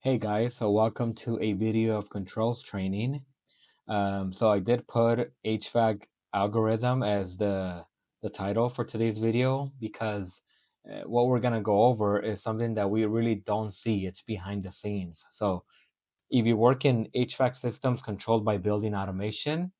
Hey guys, so welcome to a video of controls training. So I did put HVAC algorithm as the title for today's video because what we're gonna go over is something that we really don't see. It's behind the scenes. So if you work in HVAC systems controlled by building automation,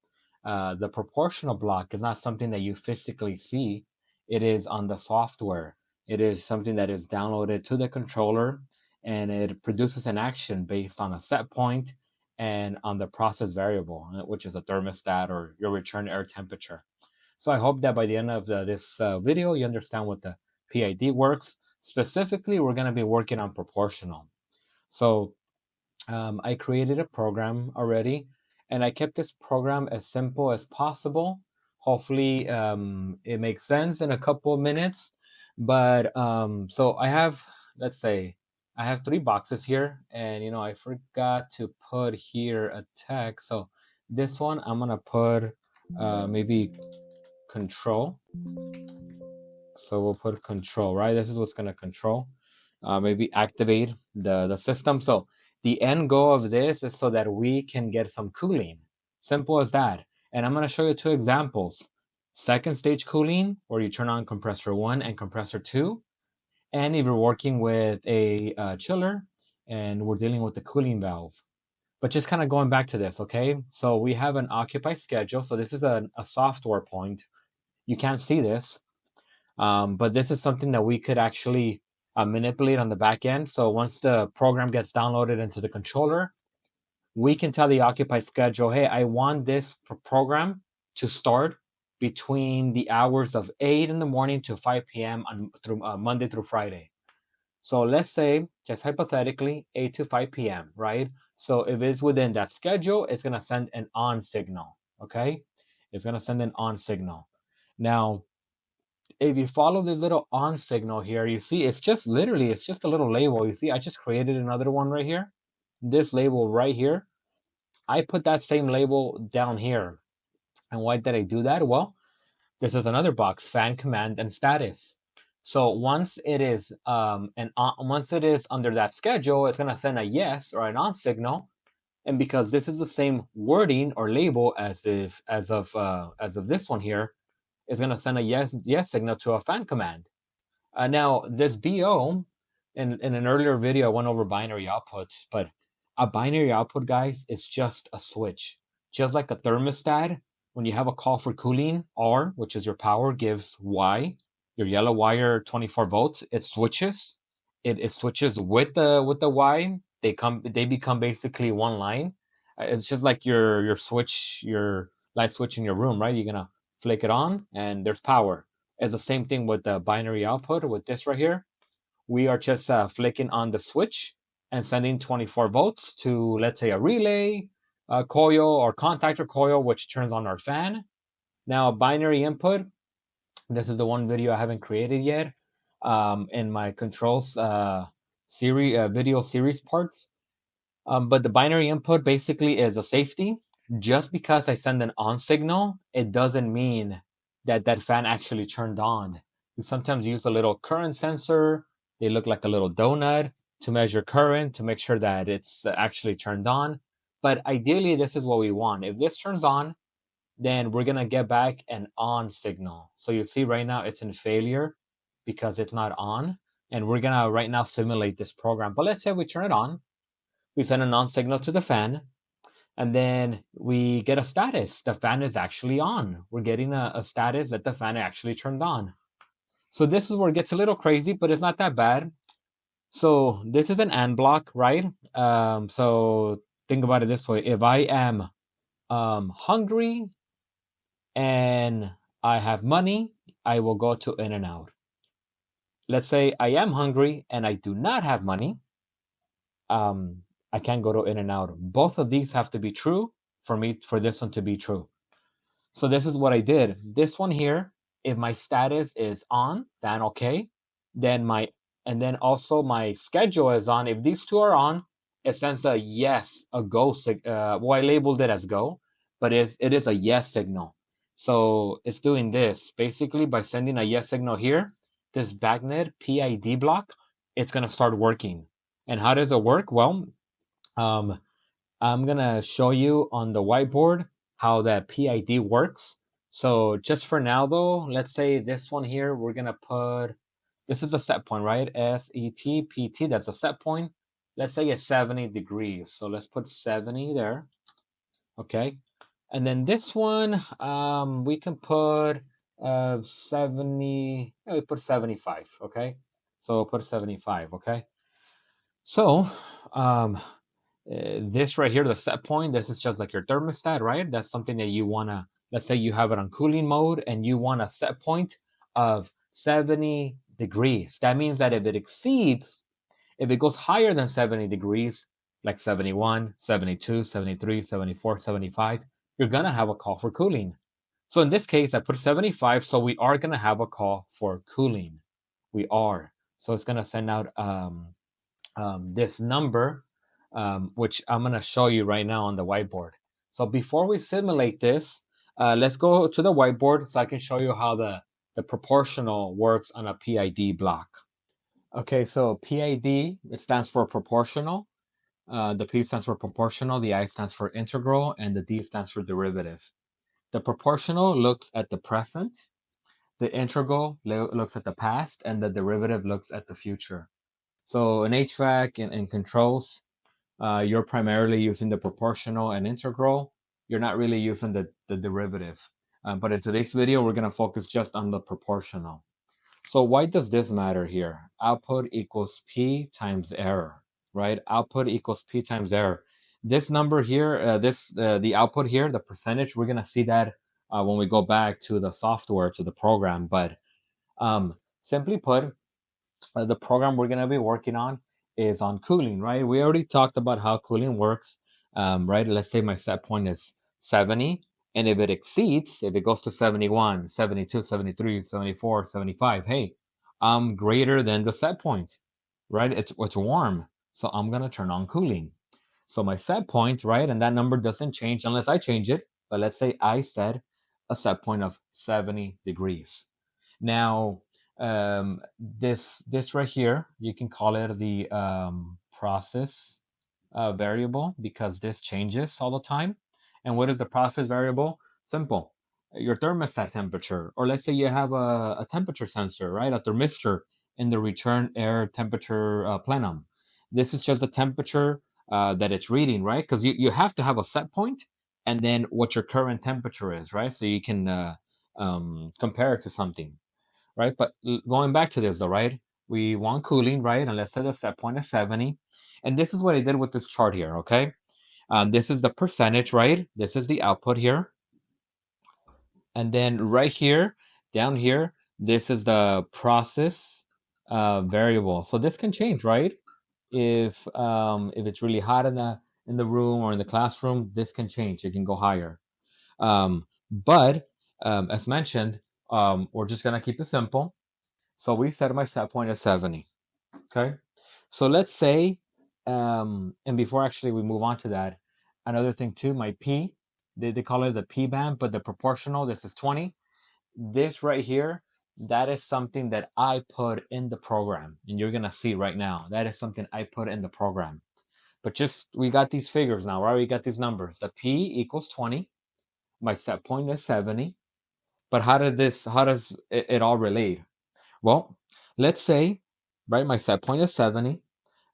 the proportional block is not something that you physically see. It is on the software. It is something that is downloaded to the controller and it produces an action based on a set point and on the process variable, which is a thermostat or your return air temperature. So I hope that by the end of this video, you understand what the PID works. Specifically, we're going to be working on proportional. So I created a program already, and I kept this program as simple as possible. Hopefully, it makes sense in a couple of minutes. But so I have, let's say, I have 3 boxes here, and I forgot to put here a text. So this one, I'm gonna put maybe control. So we'll put control, right? This is what's gonna control. Maybe activate the system. So the end goal of this is so that we can get some cooling. Simple as that. And I'm going to show you 2 examples. Second stage cooling, where you turn on compressor 1 and compressor 2. And if you're working with a chiller and we're dealing with the cooling valve. But just kind of going back to this, okay? So we have an occupy schedule. So this is a software point. You can't see this, but this is something that we could actually manipulate on the back end. So once the program gets downloaded into the controller, we can tell the occupied schedule, hey, I want this program to start between the hours of 8 in the morning to 5 p.m. on through Monday through Friday. So let's say, just hypothetically, 8 to 5 p.m., right? So if it's within that schedule, it's going to send an on signal, okay? It's going to send an on signal. Now, if you follow this little on signal here, you see it's just a little label. You see, I just created another one right here. This label right here, I put that same label down here. And why did I do that? Well, this is another box, fan command and status. So once it is once it is under that schedule, it's gonna send a yes or an on signal. And because this is the same wording or label as of this one here, it's gonna send a yes signal to a fan command. Now, this BO, in an earlier video, I went over binary outputs, but a binary output, guys, is just a switch. Just like a thermostat, when you have a call for cooling, R, which is your power, gives Y, your yellow wire 24 volts, it switches. It switches with the Y. They become basically one line. It's just like your light switch in your room, right? You're gonna flick it on and there's power. It's the same thing with the binary output with this right here. We are just flicking on the switch and sending 24 volts to, let's say, a relay coil or contactor coil, which turns on our fan. Now, binary input, this is the one video I haven't created yet in my controls video series parts. But the binary input basically is a safety. Just because I send an on signal, it doesn't mean that fan actually turned on. We sometimes use a little current sensor. They look like a little donut to measure current to make sure that it's actually turned on. But ideally, this is what we want. If this turns on, then we're going to get back an on signal. So you see right now it's in failure because it's not on. And we're going to right now simulate this program. But let's say we turn it on. We send an on signal to the fan. And then we get a status. The fan is actually on. We're getting a status that the fan actually turned on. So this is where it gets a little crazy, but it's not that bad. So this is an AND block, right? So think about it this way. If I am hungry and I have money, I will go to in and out. Let's say I am hungry and I do not have money. I can't go to in and out. Both of these have to be true for this one to be true. So this is what I did. This one here, if my status is on, fan okay, then also my schedule is on. If these two are on, it sends a yes, a go. Well, I labeled it as go, but it is a yes signal. So it's doing this basically by sending a yes signal here. This BACnet PID block, it's gonna start working. And how does it work? Well, I'm gonna show you on the whiteboard how that PID works. So just for now though, let's say this one here, we're gonna put, this is a set point, right? SET, PT, that's a set point. Let's say it's 70 degrees. So let's put 70 there, okay? And then this one, we can put 70, we put 75, okay? So we'll put 75, okay? So, this right here, the set point, this is just like your thermostat, right? That's something that you want to, let's say you have it on cooling mode and you want a set point of 70 degrees. That means that if it exceeds, if it goes higher than 70 degrees, like 71, 72, 73, 74, 75, you're going to have a call for cooling. So in this case, I put 75, so we are going to have a call for cooling. We are. So it's going to send out this number, which I'm going to show you right now on the whiteboard. So before we simulate this, let's go to the whiteboard so I can show you how the proportional works on a PID block. Okay, so PID, it stands for proportional. The P stands for proportional, the I stands for integral, and the D stands for derivative. The proportional looks at the present, the integral looks at the past, and the derivative looks at the future. So in HVAC and controls, you're primarily using the proportional and integral. You're not really using the derivative. But in today's video, we're going to focus just on the proportional. So why does this matter here? Output equals P times error, right? Output equals P times error. This number here, the output here, the percentage, we're going to see that when we go back to the software, to the program. But simply put, the program we're going to be working on is on cooling, right? We already talked about how cooling works, right? Let's say my set point is 70. And if it exceeds, if it goes to 71, 72, 73, 74, 75, hey, I'm greater than the set point, right? It's warm. So I'm going to turn on cooling. So my set point, right? And that number doesn't change unless I change it. But let's say I set a set point of 70 degrees. Now, this right here, you can call it the process variable because this changes all the time. And what is the process variable? Simple. Your thermostat temperature, or let's say you have a temperature sensor, right? A thermistor in the return air temperature plenum. This is just the temperature that it's reading, right? Because you have to have a set point and then what your current temperature is, right? So you can compare it to something, right? But going back to this though, right? We want cooling, right? And let's set the set point at 70. And this is what I did with this chart here, okay? This is the percentage, right? This is the output here. And then right here, down here, this is the process variable. So this can change, right? If it's really hot in the room or in the classroom, this can change. It can go higher. But as mentioned, we're just gonna keep it simple. So we set my set point at 70. Okay. So let's say, and before actually we move on to that, another thing too, my P, they call it the P band, but the proportional, this is 20. This right here, that is something that I put in the program. And you're going to see right now, that is something I put in the program. But just, we got these figures now, right? We got these numbers. The P equals 20. My set point is 70. But how does it all relate? Well, let's say, right, my set point is 70,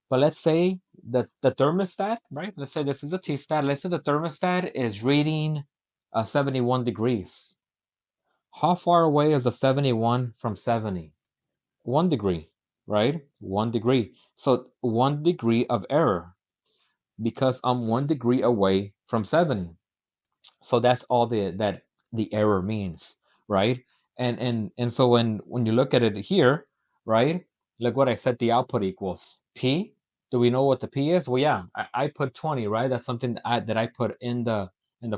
but let's say that the thermostat, right, let's say this is a T-stat, let's say the thermostat is reading 71 degrees. How far away is the 71 from 70? 1 degree, right? 1 degree. So 1 degree of error because I'm 1 degree away from 70. So that's all that the error means, right? And so when you look at it here, right, look what I said the output equals P. Do we know what the P is? Well, yeah, I put 20, right? That's something that I put in the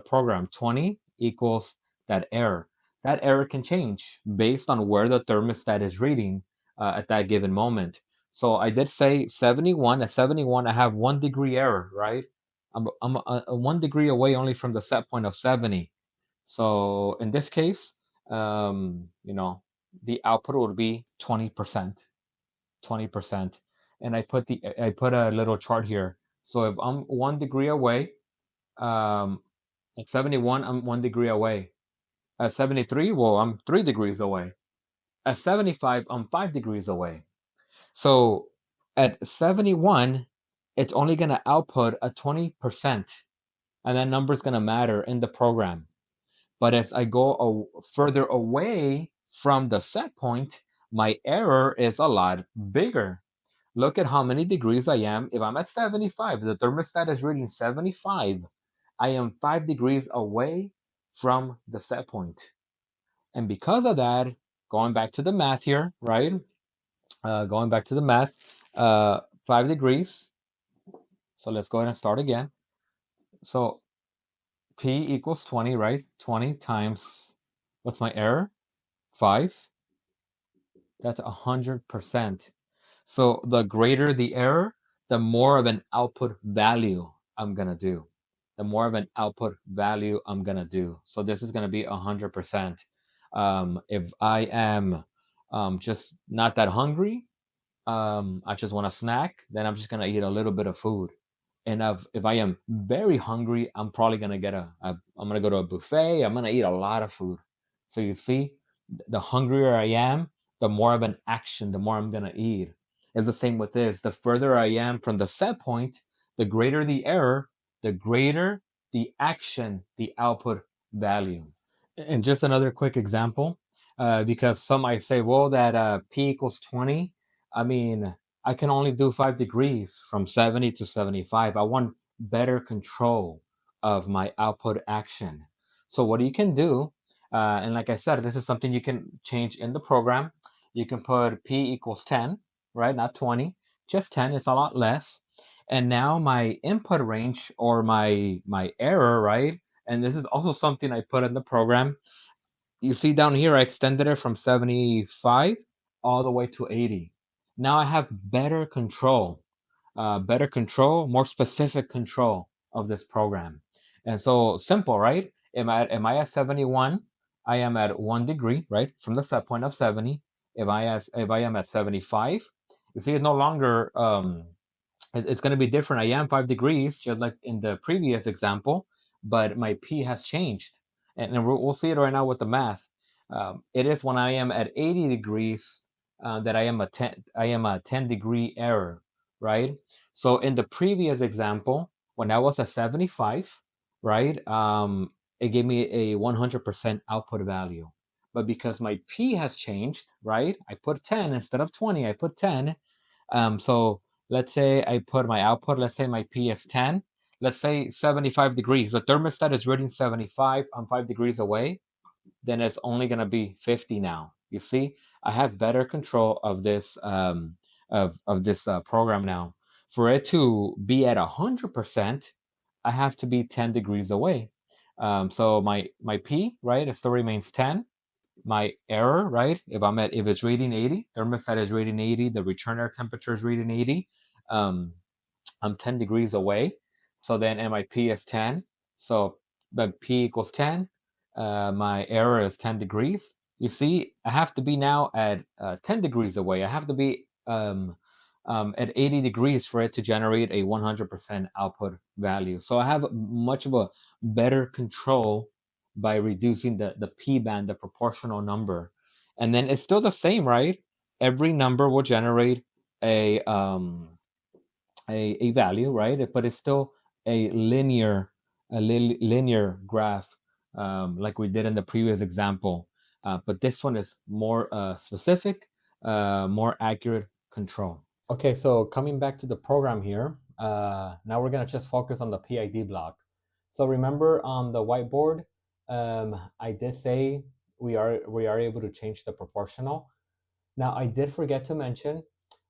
program. 20 equals that error. That error can change based on where the thermostat is reading at that given moment. So I did say 71. At 71, I have 1 degree error, right? I'm 1 degree away only from the set point of 70. So in this case, the output would be 20%. 20%. and I put a little chart here. So if I'm 1 degree away, at 71, I'm 1 degree away. At 73, well, I'm 3 degrees away. At 75, I'm 5 degrees away. So at 71, it's only going to output a 20%, and that number is going to matter in the program. But as I go further away from the set point, my error is a lot bigger. Look at how many degrees I am. If I'm at 75, the thermostat is reading 75. I am 5 degrees away from the set point. And because of that, going back to the math here, right? Going back to the math, 5 degrees. So let's go ahead and start again. So P equals 20, right? 20 times, what's my error? 5. That's 100%. So the greater the error, the more of an output value I'm going to do. The more of an output value I'm going to do. So this is going to be 100%. If I am just not that hungry, I just want a snack, then I'm just going to eat a little bit of food. And if I am very hungry, I'm probably going to I'm going to go to a buffet. I'm going to eat a lot of food. So you see, the hungrier I am, the more of an action, the more I'm going to eat. It's the same with this. The further I am from the set point, the greater the error, the greater the action, the output value. And just another quick example, because some might say, well, that P equals 20. I mean, I can only do 5 degrees from 70 to 75. I want better control of my output action. So what you can do, and like I said, this is something you can change in the program. You can put P equals 10, right? Not 20, just 10. It's a lot less. And now my input range, or my error, right? And this is also something I put in the program. You see down here, I extended it from 75 all the way to 80. Now I have better control, more specific control of this program. And so simple, right? Am I at 71? I am at 1 degree, right? From the set point of 70. If I am at 75, you see it's no longer, it's going to be different. I am 5 degrees, just like in the previous example, but my P has changed. And we'll see it right now with the math. It is when I am at 80 degrees that I am a 10 degree error, right? So in the previous example, when I was at 75, right, it gave me a 100% output value. But because my P has changed, right, I put 10 instead of 20, I put 10. So let's say I put my output, let's say my P is 10, let's say 75 degrees. The thermostat is reading 75, I'm 5 degrees away, then it's only going to be 50 now. You see, I have better control of this program now. For it to be at 100%, I have to be 10 degrees away. So my P, right, it still remains 10. My error, right? If it's reading 80, thermostat is reading 80, the return air temperature is reading 80. I'm 10 degrees away. So then MIP is 10. So the P equals 10. My error is 10 degrees. You see, I have to be now at 10 degrees away. I have to be at 80 degrees for it to generate a 100% output value. So I have much of a better control by reducing the P band, the proportional number. And then it's still the same, right? Every number will generate a value, right? But it's still a linear graph, like we did in the previous example. But this one is more specific, more accurate control. Okay, so coming back to the program here, now we're gonna just focus on the PID block. So remember on the whiteboard, I did say we are able to change the proportional. Now I did forget to mention,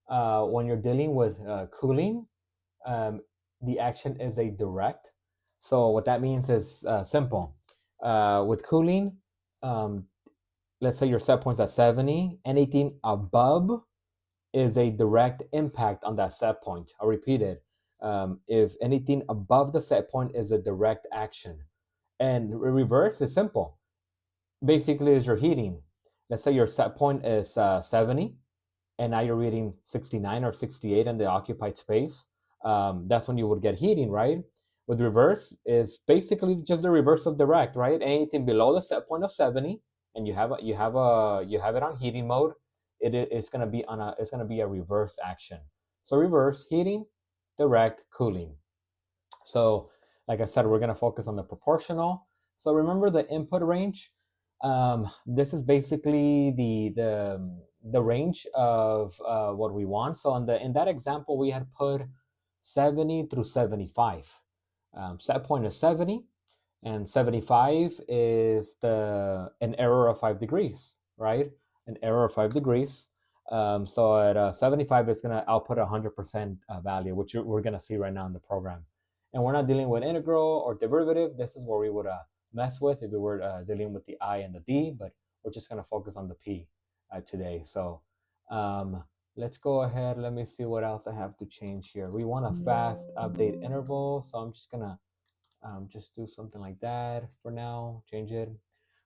when you're dealing with cooling, the action is a direct. So what that means is simple. With cooling, let's say your set point's at 70, anything above is a direct impact on that set point. I'll repeat it. If anything above the set point is a direct action. And reverse is simple. Basically, is your heating. Let's say your set point is 70. and now you're reading 69 or 68 in the occupied space, that's when you would get heating, right? With reverse is basically just the reverse of direct, right? Anything below the set point of 70, and you have it on heating mode, it's gonna be a reverse action. So reverse heating, direct cooling. So like I said, we're gonna focus on the proportional. So remember the input range. This is basically the range of what we want. So in that example, we had put 70 through 75. Set point is 70, and 75 is an error of 5 degrees, right? An error of 5 degrees. So at 75, it's going to output 100% value, which we're going to see right now in the program. And we're not dealing with integral or derivative. This is where we would mess with if we were dealing with the I and the D, but we're just going to focus on the P today. So let's go ahead. Let me see what else I have to change here. We want a fast update interval. So I'm just going to just do something like that for now, change it.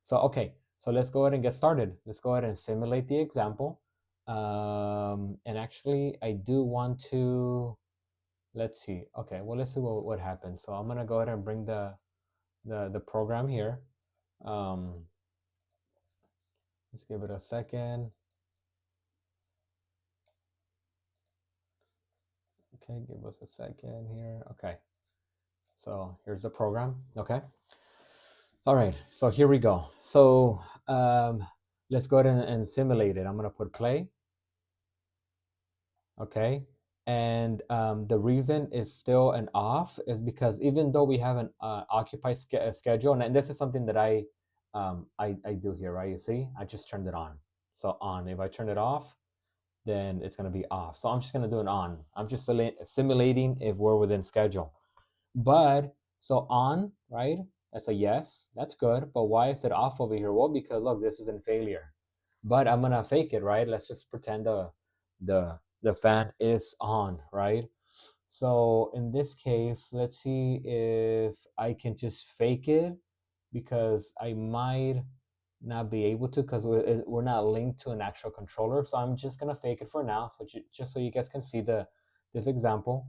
So, okay, so let's go ahead and get started. Let's go ahead and simulate the example. And actually, I do want to, let's see. Okay, well, let's see what happens. So I'm gonna go ahead and bring the program here. Let's give it a second. Okay, give us a second here. Okay, so here's the program. Okay. All right, so here we go. So let's go ahead and simulate it. I'm gonna put play. Okay, and the reason it's still an off is because even though we have an occupied schedule, and this is something that I do here, right? You see, I just turned it on. So on. If I turn it off, then it's gonna be off. So I'm just gonna do it on. I'm just simulating if we're within schedule. But so on, right? That's a yes. That's good. But why is it off over here? Well, because look, this is in failure. But I'm gonna fake it, right? Let's just pretend the fan is on, right? So in this case, let's see if I can just fake it, because I might not be able to, because we're not linked to an actual controller. So I'm just gonna fake it for now, so just so you guys can see this example.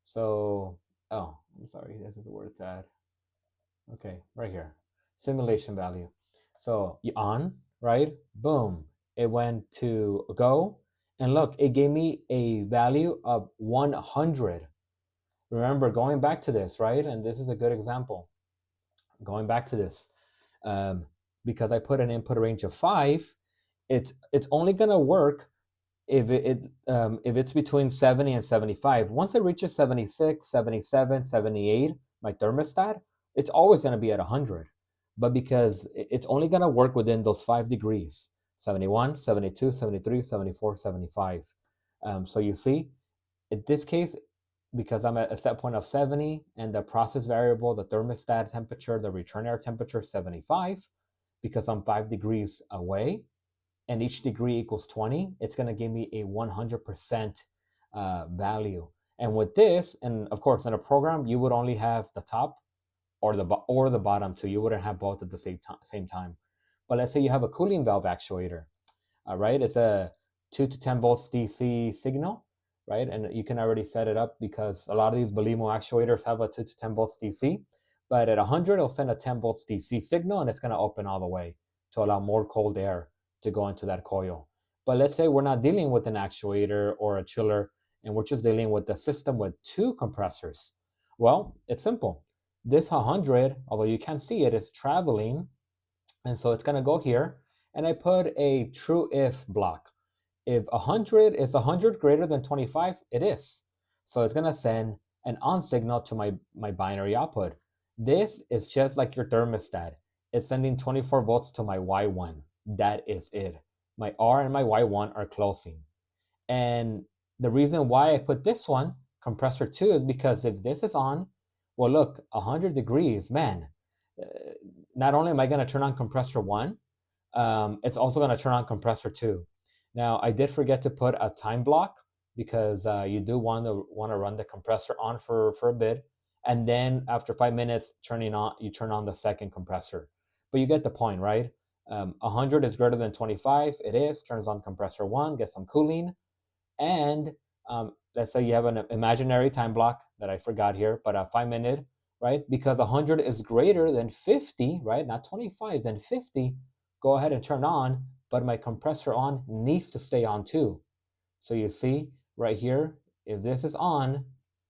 So, oh, I'm sorry, this is where it's at. Okay, right here, simulation value. So you on, right? Boom, it went to go, and look, it gave me a value of 100. Remember, going back to this, right? And this is a good example. Going back to this, because I put an input range of 5, it's only gonna work if it's between 70 and 75. Once it reaches 76, 77, 78, my thermostat, it's always going to be at 100. But because it's only going to work within those 5 degrees, 71, 72, 73, 74, 75. So you see, in this case, because I'm at a set point of 70 and the process variable, the thermostat temperature, the return air temperature, 75, because I'm 5 degrees away, and each degree equals 20, it's going to give me a 100% value. And with this, and of course in a program, you would only have the top or the bottom too. You wouldn't have both at the same time. But let's say you have a cooling valve actuator, right? It's a 2 to 10 volts DC signal, right? And you can already set it up, because a lot of these Belimo actuators have a 2 to 10 volts DC. But at 100, it'll send a 10 volts DC signal, and it's going to open all the way to allow more cold air to go into that coil. But let's say we're not dealing with an actuator or a chiller, and we're just dealing with the system with 2 compressors. Well, it's simple. This 100, although you can't see it, is traveling, and so it's going to go here, and I put a true if block. If 100 is 100 greater than 25, it is. So it's going to send an on signal to my binary output. This is just like your thermostat. It's sending 24 volts to my Y1. That is it. My R and my Y1 are closing. And the reason why I put this one, compressor 2, is because if this is on, well, look, 100 degrees, man. Not only am I going to turn on compressor 1, it's also going to turn on compressor 2. Now, I did forget to put a time block, because you do want to run the compressor on for a bit. And then after 5 minutes, you turn on the second compressor. But you get the point, right? 100 is greater than 25. It is. Turns on compressor 1, get some cooling. And let's say you have an imaginary time block that I forgot here, but a 5-minute, right? Because 100 is greater than 50, right? Not 25, then 50. Go ahead and turn on, but my compressor on needs to stay on too. So you see right here, if this is on,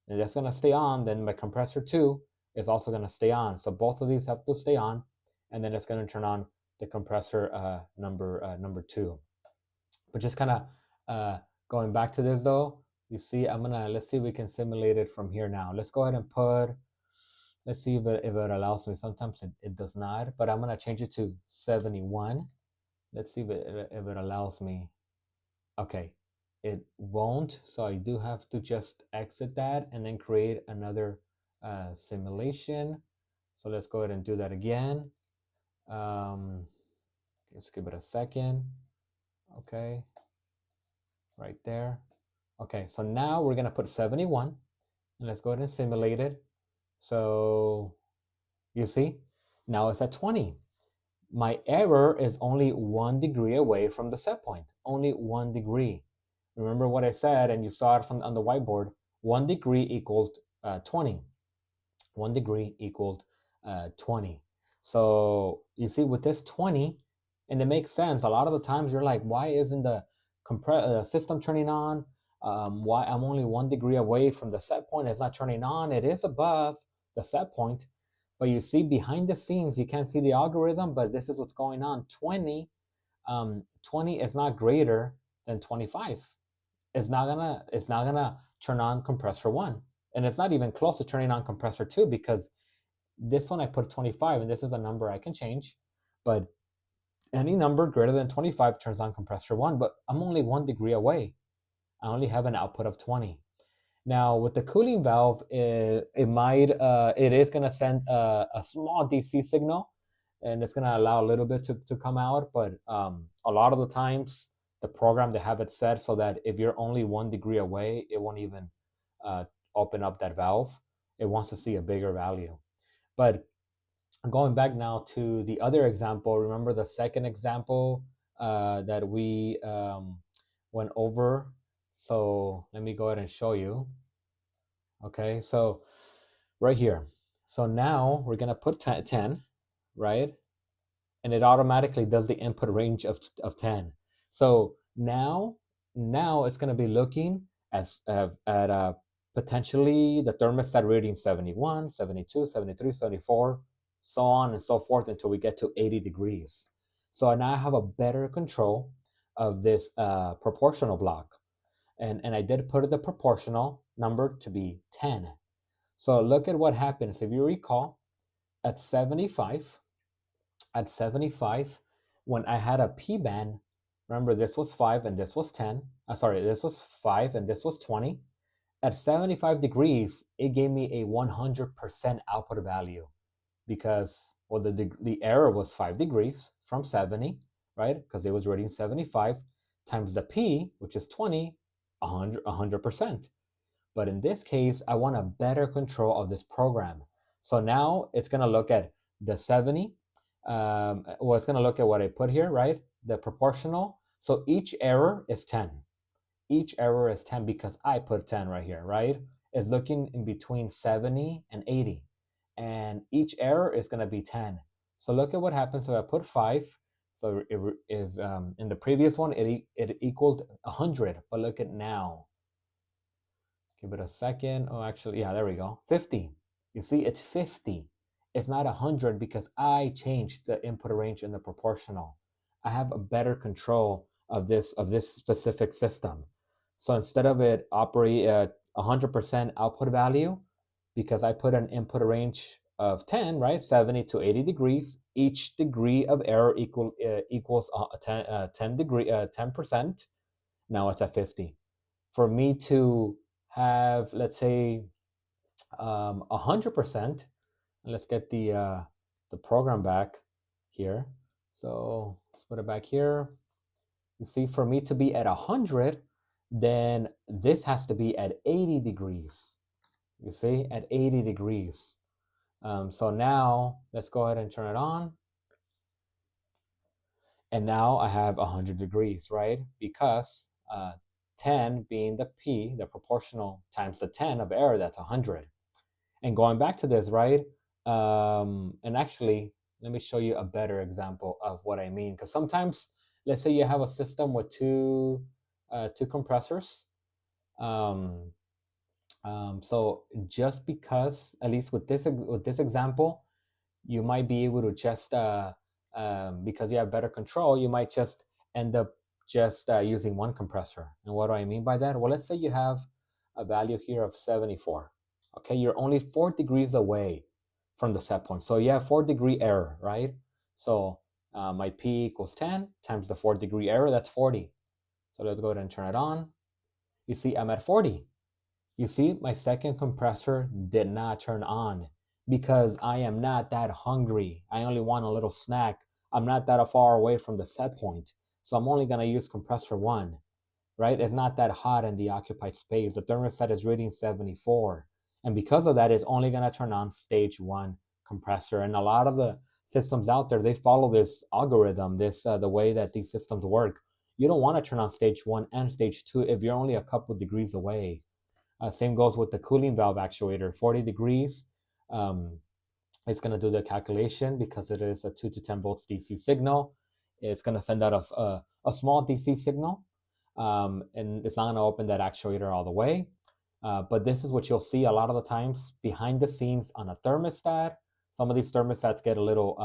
and that's going to stay on, then my compressor 2 is also going to stay on. So both of these have to stay on, and then it's going to turn on the compressor number 2. But just kind of going back to this though, you see, let's see if we can simulate it from here now. Let's go ahead and let's see if it allows me. Sometimes it does not, but I'm going to change it to 71. Let's see if it allows me. Okay, it won't. So I do have to just exit that and then create another simulation. So let's go ahead and do that again. Let's give it a second. Okay, right there. Okay, so now we're gonna put 71 and let's go ahead and simulate it. So you see, now it's at 20. My error is only 1 degree away from the set point, only 1 degree. Remember what I said, and you saw it on the whiteboard, 1 degree equals 20. 1 degree equaled 20. So you see with this 20, and it makes sense. A lot of the times you're like, why isn't the system turning on? Why I'm only 1 degree away from the set point, it's not turning on. It is above the set point, but you see behind the scenes, you can't see the algorithm, but this is what's going on. 20 is not greater than 25. It's not gonna turn on compressor 1, and it's not even close to turning on compressor 2, because this one I put 25, and this is a number I can change, but any number greater than 25 turns on compressor 1, but I'm only 1 degree away. I only have an output of 20. Now with the cooling valve, it is going to send a small DC signal, and it's going to allow a little bit to come out, but a lot of the times the program, they have it set so that if you're only 1 degree away, it won't even open up that valve. It wants to see a bigger value. But going back now to the other example, remember the second example that we went over? So let me go ahead and show you. Okay, so right here. So now we're gonna put 10, right? And it automatically does the input range of 10. So now it's gonna be looking at potentially the thermostat reading 71, 72, 73, 74, so on and so forth until we get to 80 degrees. So now I have a better control of this proportional block. And I did put the proportional number to be 10. So look at what happens. If you recall, at 75, when I had a P-band, remember this was 5 and this was 10. This was 5 and this was 20. At 75 degrees, it gave me a 100% output value, because the error was 5 degrees from 70, right? Because it was reading 75 times the P, which is 20, 100%. But in this case, I want a better control of this program. So now it's going to look at the 70. It's going to look at what I put here, right? The proportional. So each error is 10. Each error is 10 because I put 10 right here, right? It's looking in between 70 and 80. And each error is going to be 10. So look at what happens if I put 5. So if in the previous one, it equaled 100. But look at now. Give it a second. Oh, actually, yeah, there we go. 50. You see, it's 50. It's not 100 because I changed the input range in the proportional. I have a better control of this specific system. So instead of it operate at 100% output value, because I put an input range of 10, right, 70 to 80 degrees, each degree of error equals 10%. Now it's at 50. For me to have, let's say, 100%, let's get the program back here. So let's put it back here. You see, for me to be at 100, then this has to be at 80 degrees. You see, at 80 degrees. So now let's go ahead and turn it on. And now I have 100 degrees, right? Because 10 being the P, the proportional times the 10 of error, that's 100. And going back to this, right? And actually, let me show you a better example of what I mean. Because sometimes, let's say you have a system with two compressors. Um, so just because, at least with this example, you might be able to just because you have better control, you might just end up just using one compressor. And what do I mean by that? Well, let's say you have a value here of 74. Okay, you're only 4 degrees away from the set point, so you have 4-degree error, right? So my P equals 10 times the 4-degree error, that's 40. So let's go ahead and turn it on. You see I'm at 40. You see, my second compressor did not turn on because I am not that hungry. I only want a little snack. I'm not that far away from the set point. So I'm only going to use compressor 1, right? It's not that hot in the occupied space. The thermostat is reading 74. And because of that, it's only going to turn on stage 1 compressor. And a lot of the systems out there, they follow this algorithm, the way that these systems work. You don't want to turn on stage 1 and stage 2 if you're only a couple degrees away. Same goes with the cooling valve actuator. 40 degrees, it's going to do the calculation because it is a 2 to 10 volts DC signal. It's going to send out a small DC signal, and it's not going to open that actuator all the way. But this is what you'll see a lot of the times behind the scenes on a thermostat. Some of these thermostats get a little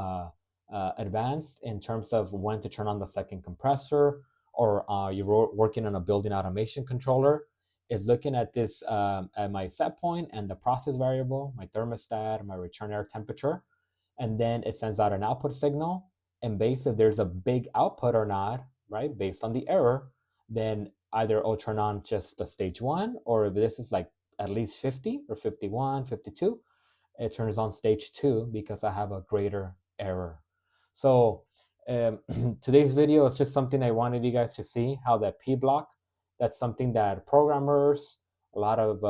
advanced in terms of when to turn on the second compressor, or you're working on a building automation controller. Is looking at this at my set point and the process variable, my thermostat, my return air temperature, and then it sends out an output signal. And based if there's a big output or not, right, based on the error, then either it'll turn on just the stage 1, or if this is like at least 50 or 51, 52, it turns on stage 2 because I have a greater error. So today's video is just something I wanted you guys to see how that P block, that's something that programmers, a lot of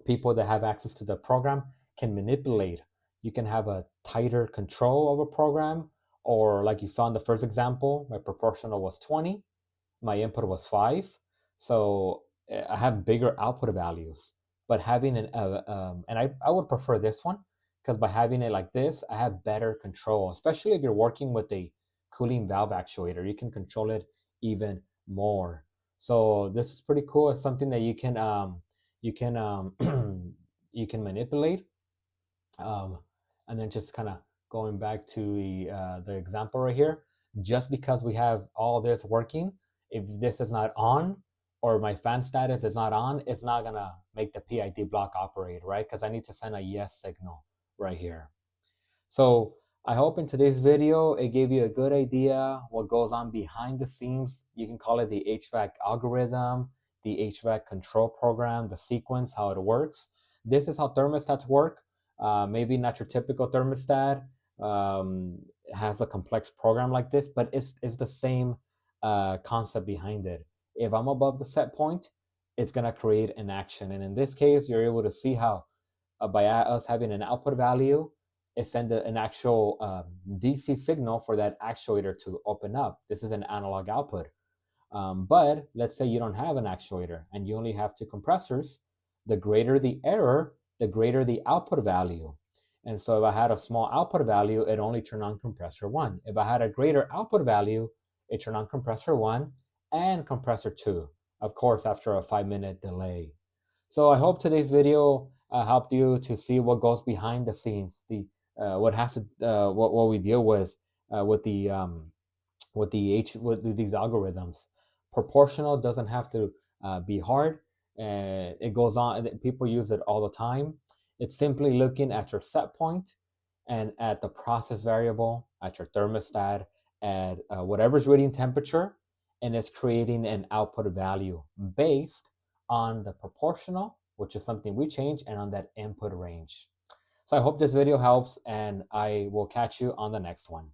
people that have access to the program can manipulate. You can have a tighter control of a program, or like you saw in the first example, my proportional was 20, my input was 5. So I have bigger output values. But having and I would prefer this one because by having it like this, I have better control, especially if you're working with a cooling valve actuator. You can control it even more. So this is pretty cool. It's something that you can you can manipulate. And then just kind of going back to the example right here, just because we have all this working, if this is not on or my fan status is not on, it's not gonna make the PID block operate, right? Because I need to send a yes signal right here. So I hope in today's video, it gave you a good idea what goes on behind the scenes. You can call it the HVAC algorithm, the HVAC control program, the sequence, how it works. This is how thermostats work. Maybe not your typical thermostat has a complex program like this, but it's the same concept behind it. If I'm above the set point, it's going to create an action. And in this case, you're able to see how by us having an output value, it sends an actual DC signal for that actuator to open up. This is an analog output. But let's say you don't have an actuator and you only have 2 compressors. The greater the error, the greater the output value. And so if I had a small output value, it only turned on compressor 1. If I had a greater output value, it turned on compressor 1 and compressor 2, of course, after a 5-minute delay. So I hope today's video helped you to see what goes behind the scenes, what we deal with these algorithms. Proportional doesn't have to be hard. It goes on. People use it all the time. It's simply looking at your set point and at the process variable, at your thermostat, at whatever's reading temperature, and it's creating an output value based on the proportional, which is something we change, and on that input range. So I hope this video helps, and I will catch you on the next one.